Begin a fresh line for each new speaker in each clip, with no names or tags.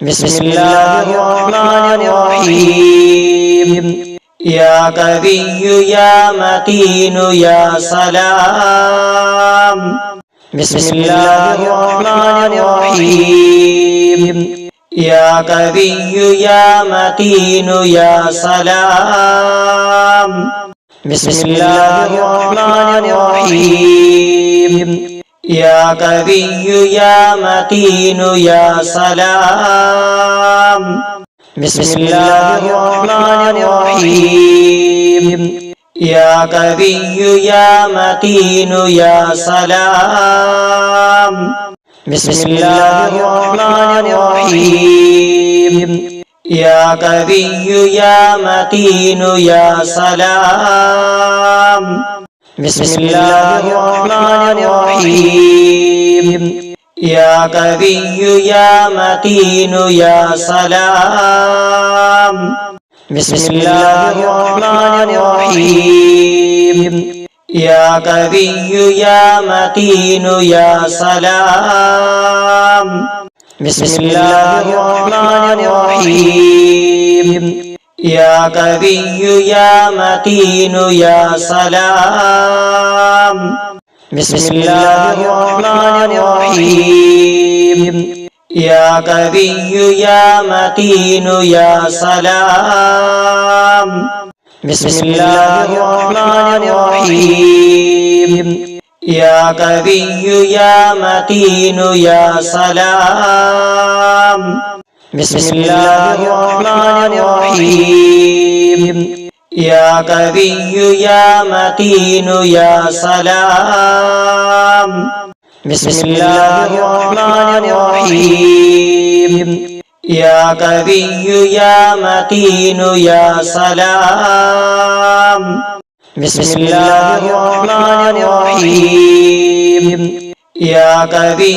بسم الله الرحمن الرحيم يا قوي يا متين يا سلام بسم الله الرحمن الرحيم يا قوي يا متين يا سلام بسم الله الرحمن الرحيم يا قوي يا متين يا سلام بسم الله الرحمن الرحيم يا قوي يا متين يا سلام بسم الله الرحمن الرحيم يا قوي يا متين يا سلام بسم الله الرحمن الرحيم يا قوي يا متين يا سلام بسم الله الرحمن الرحيم يا قوي يا متين يا سلام بسم الله الرحمن الرحيم يا قوي يا متين يا سلام بسم الله الرحمن الرحيم يا قوي يا متين يا سلام بسم الله الرحمن الرحيم يا قوي يا متين يا سلام بسم الله الرحمن الرحيم يا قوي يا متين يا سلام بسم الله الرحمن الرحيم يا قوي يا متين يا سلام بسم الله الرحمن الرحيم يا قوي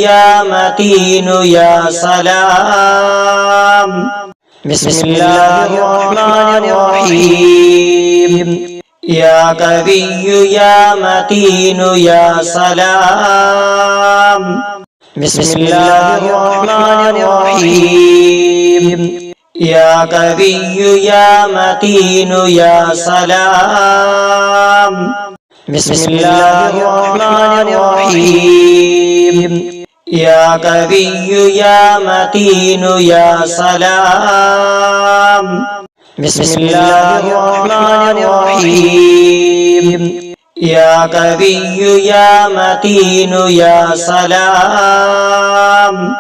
يا متين يا سلام بسم الله الرحمن الرحيم يا قوي يا متين يا سلام بسم الله الرحمن الرحيم يا قوي يا متين يا سلام بسم الله الرحمن الرحيم يا قوي يا متين يا سلام بسم الله الرحمن الرحيم يا قوي يا متين يا سلام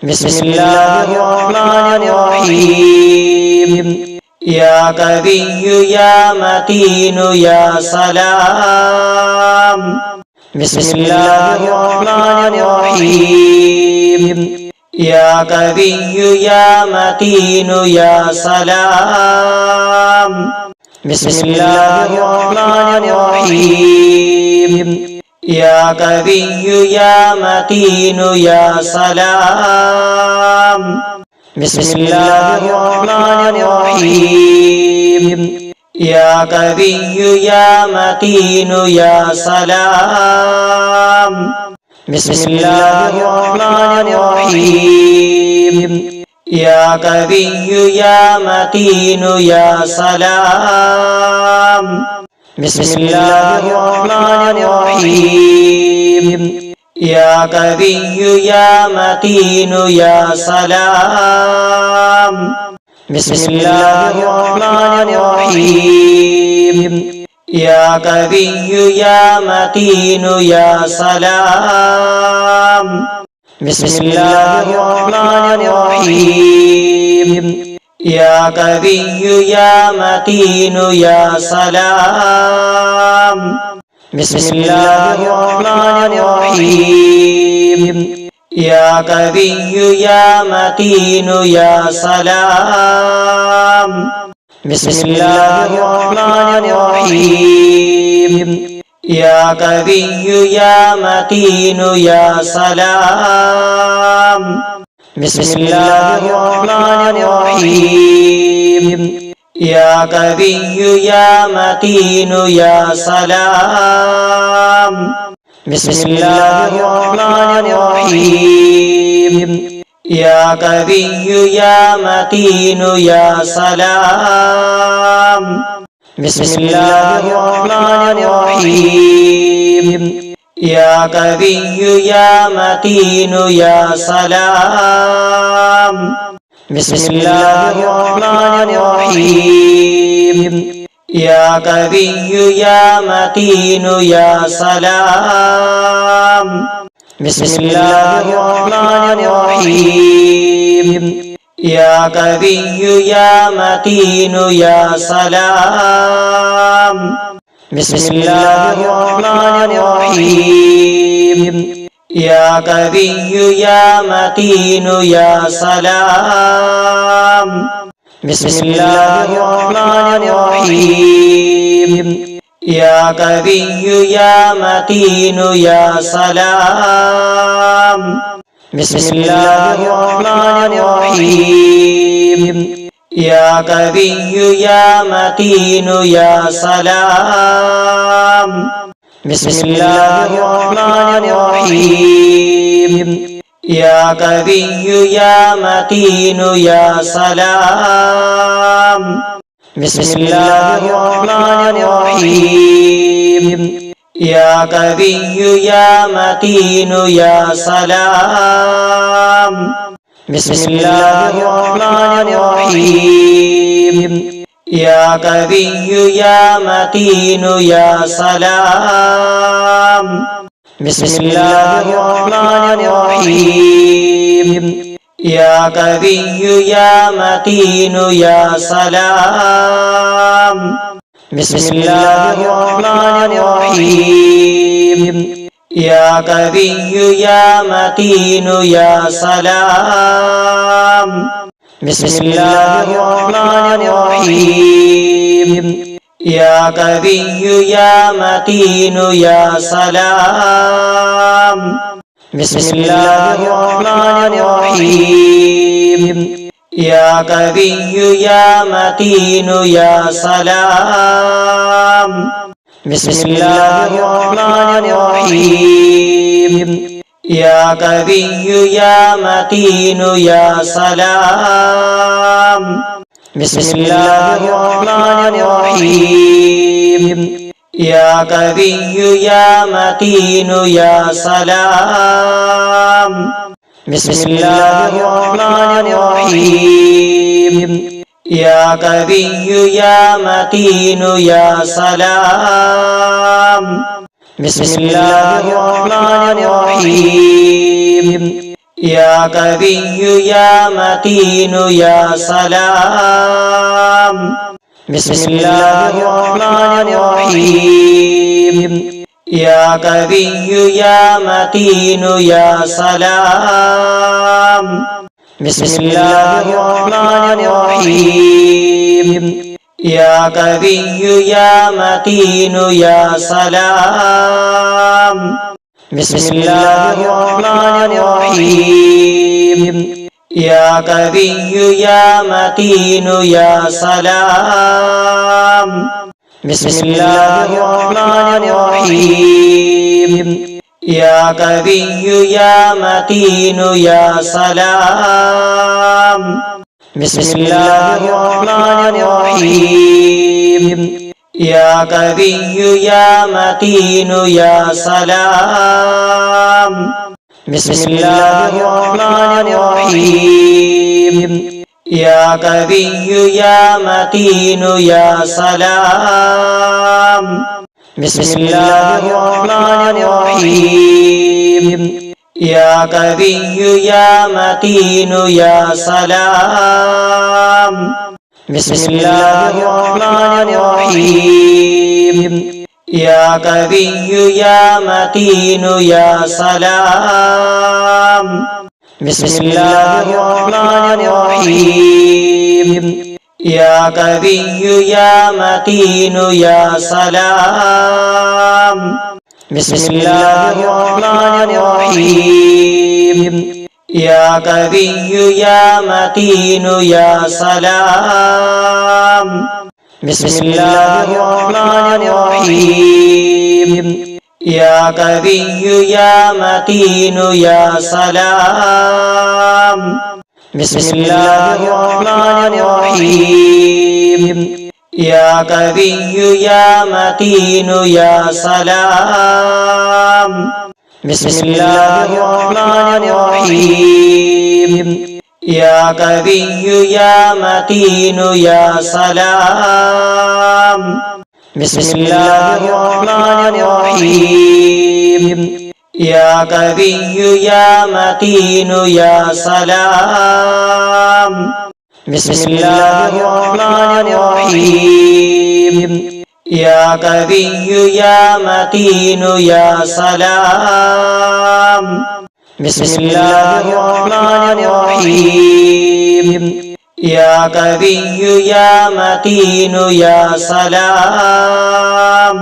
بسم الله الرحمن الرحيم يا قوي يا متين يا سلام بسم الله الرحمن الرحيم يا قوي يا متين يا سلام بسم الله الرحمن الرحيم يا قوي يا متين يا سلام بسم الله الرحمن الرحيم يا قوي يا متين يا سلام بسم الله الرحمن الرحيم يا قوي يا متين يا سلام بسم الله الرحمن الرحيم يا قوي يا متين يا سلام بسم الله الرحمن الرحيم يا قوي يا متين يا سلام بسم الله الرحمن الرحيم يا قوي يا متين يا سلام بسم الله الرحمن الرحيم يا قوي يا متين يا سلام بسم الله الرحمن الرحيم يا قوي يا متين يا سلام بسم الله الرحمن الرحيم يا قوي يا متين يا سلام بسم الله الرحمن الرحيم يا قوي يا متين يا سلام. بسم الله الرحمن الرحيم. يا قوي يا متين يا سلام. بسم الله الرحمن الرحيم. يا قوي يا متين يا سلام. بسم الله الرحمن الرحيم. يا قوي يا متين يا سلام. بسم الله الرحمن الرحيم. يا قوي يا متين يا سلام. بسم الله الرحمن الرحيم. يا قوي يا متين يا سلام. بسم الله الرحمن الرحيم. يا قوي يا متين يا سلام. بسم الله الرحمن الرحيم. يا قوي يا متين يا سلام. بسم الله الرحمن الرحيم. يا قوي يا متين يا سلام. بسم الله الرحمن الرحيم. يا قوي يا متين يا سلام. بسم الله الرحمن الرحيم. يا قوي يا متين يا سلام. بسم الله الرحمن الرحيم. يا قوي يا متين يا سلام. بسم الله الرحمن الرحيم. يا قوي يا متين يا سلام. بسم الله الرحمن الرحيم. يا قوي يا متين يا سلام. بسم الله الرحمن الرحيم. يا قوي يا متين يا سلام. بسم الله الرحمن الرحيم. يا قوي يا متين يا سلام. بسم الله الرحمن الرحيم. يا قوي يا متين يا سلام. بسم الله الرحمن الرحيم. يا قوي يا متين يا سلام. بسم الله الرحمن الرحيم. يا قوي يا متين يا سلام. بسم الله الرحمن الرحيم. يا قوي يا متين يا سلام. بسم الله الرحمن الرحيم. يا قوي يا متين يا سلام. بسم الله الرحمن الرحيم. يا قوي يا متين يا سلام. بسم الله الرحمن الرحيم. يا قوي يا متين يا سلام. بسم الله الرحمن الرحيم. يا قوي يا متين يا سلام. بسم الله الرحمن الرحيم. يا قوي يا متين يا سلام. بسم الله الرحمن الرحيم. يا قوي يا متين يا سلام. بسم الله الرحمن الرحيم. يا قوي يا متين يا سلام. بسم الله الرحمن الرحيم. يا قوي يا متين يا سلام. بسم الله الرحمن الرحيم. يا قوي يا متين يا سلام. بسم الله الرحمن الرحيم. يا قوي يا متين يا سلام. بسم الله الرحمن الرحيم. يا قوي يا متين يا سلام. بسم الله الرحمن الرحيم. يا قوي يا متين يا سلام. بسم الله الرحمن الرحيم. يا قوي يا متين يا سلام. بسم الله الرحمن الرحيم. يا قوي يا متين يا سلام.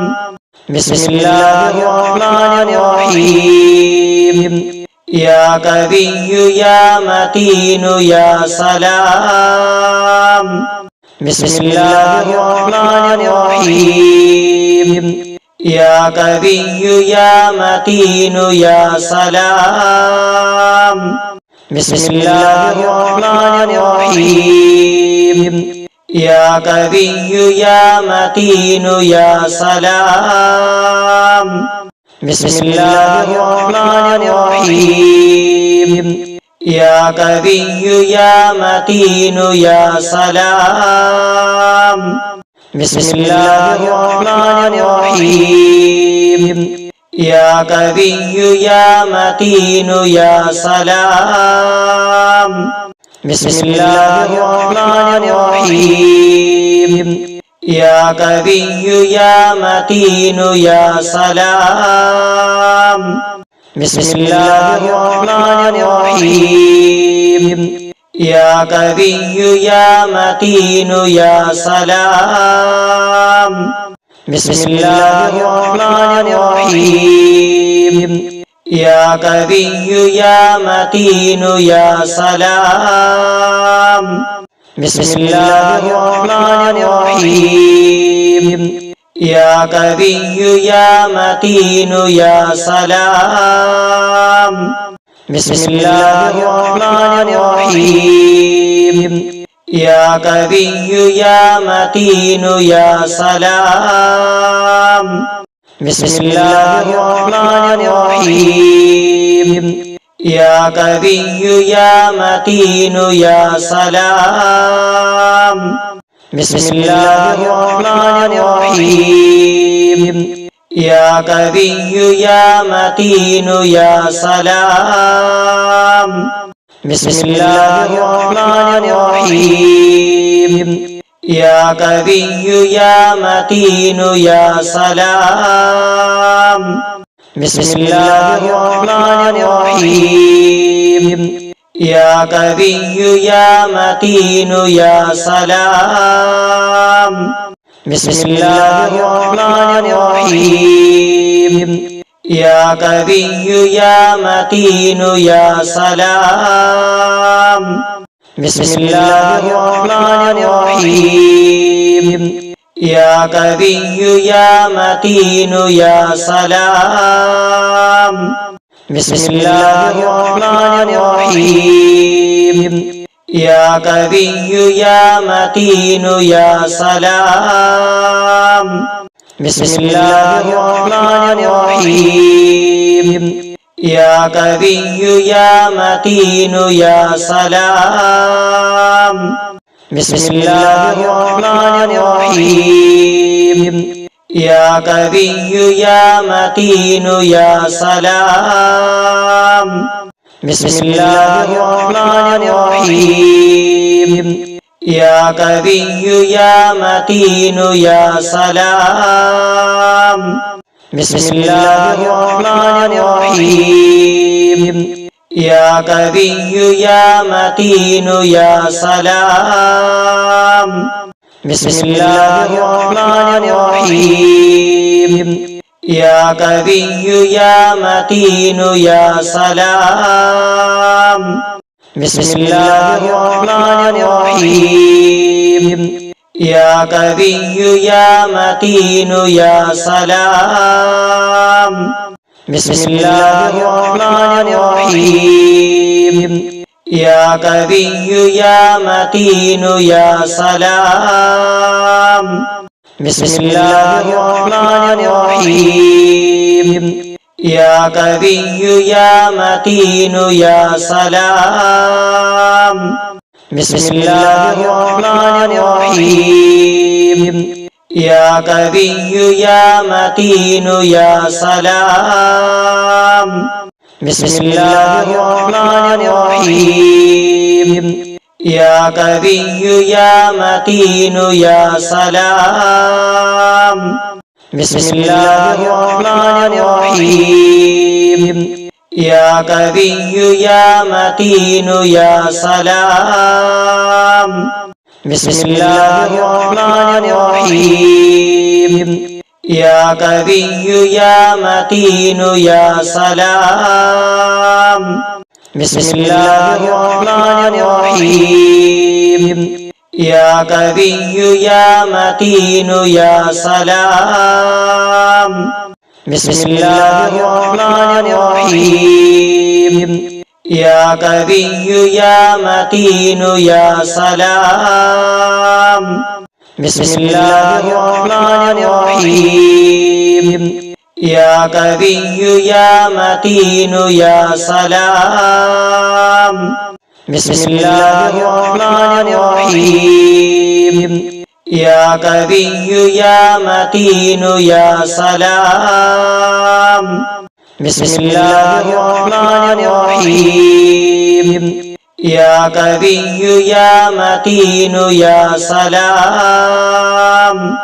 بسم الله الرحمن الرحيم. يا قوي يا متين يا سلام. بسم الله الرحمن الرحيم. يا قوي يا متين يا سلام. بسم الله الرحمن الرحيم. يا قوي يا متين يا سلام. بسم الله الرحمن الرحيم. يا قوي يا متين يا سلام. بسم الله الرحمن الرحيم. يا قوي يا متين يا سلام. بسم الله الرحمن الرحيم. يا قوي يا متين يا سلام. بسم الله الرحمن الرحيم. يا قوي يا متين يا سلام. بسم الله الرحمن الرحيم. يا قوي يا متين يا سلام. بسم الله الرحمن الرحيم. يا قوي يا متين يا سلام. بسم الله الرحمن الرحيم. يا قوي يا متين يا سلام. بسم الله الرحمن الرحيم. يا قوي يا متين يا سلام. بسم الله الرحمن الرحيم. يا قوي يا متين يا سلام. بسم الله الرحمن الرحيم. يا قوي يا متين يا سلام. بسم الله الرحمن الرحيم. يا قوي يا متين يا سلام. بسم الله الرحمن الرحيم. يا قوي يا متين يا سلام. بسم الله الرحمن الرحيم. يا قوي يا متين يا سلام. بسم الله الرحمن الرحيم. يا قوي يا متين يا سلام. بسم الله الرحمن الرحيم. يا قوي يا متين يا سلام. بسم الله الرحمن الرحيم. يا قوي يا متين يا سلام. بسم الله الرحمن الرحيم. يا قوي يا متين يا سلام. بسم الله الرحمن الرحيم. يا قوي يا متين يا سلام. بسم الله الرحمن الرحيم. يا قوي يا متين يا سلام. بسم الله الرحمن الرحيم. يا قوي يا متين يا سلام بسم الله الرحمن الرحيم يا قوي يا متين يا سلام بسم الله الرحمن الرحيم يا قوي يا متين يا سلام بسم الله الرحمن الرحيم يا قوي يا متين يا سلام بسم الله الرحمن الرحيم يا قوي يا متين يا سلام بسم الله الرحمن الرحيم يا قوي يا متين يا سلام بسم الله الرحمن الرحيم يا قوي يا متين يا سلام بسم الله الرحمن الرحيم يا قوي يا متين يا سلام بسم الله الرحمن الرحيم يا قوي يا متين يا سلام بسم الله الرحمن الرحيم يا قوي يا متين يا سلام بسم الله الرحمن الرحيم يا قوي يا متين يا سلام بسم الله الرحمن الرحيم يا قوي يا متين يا سلام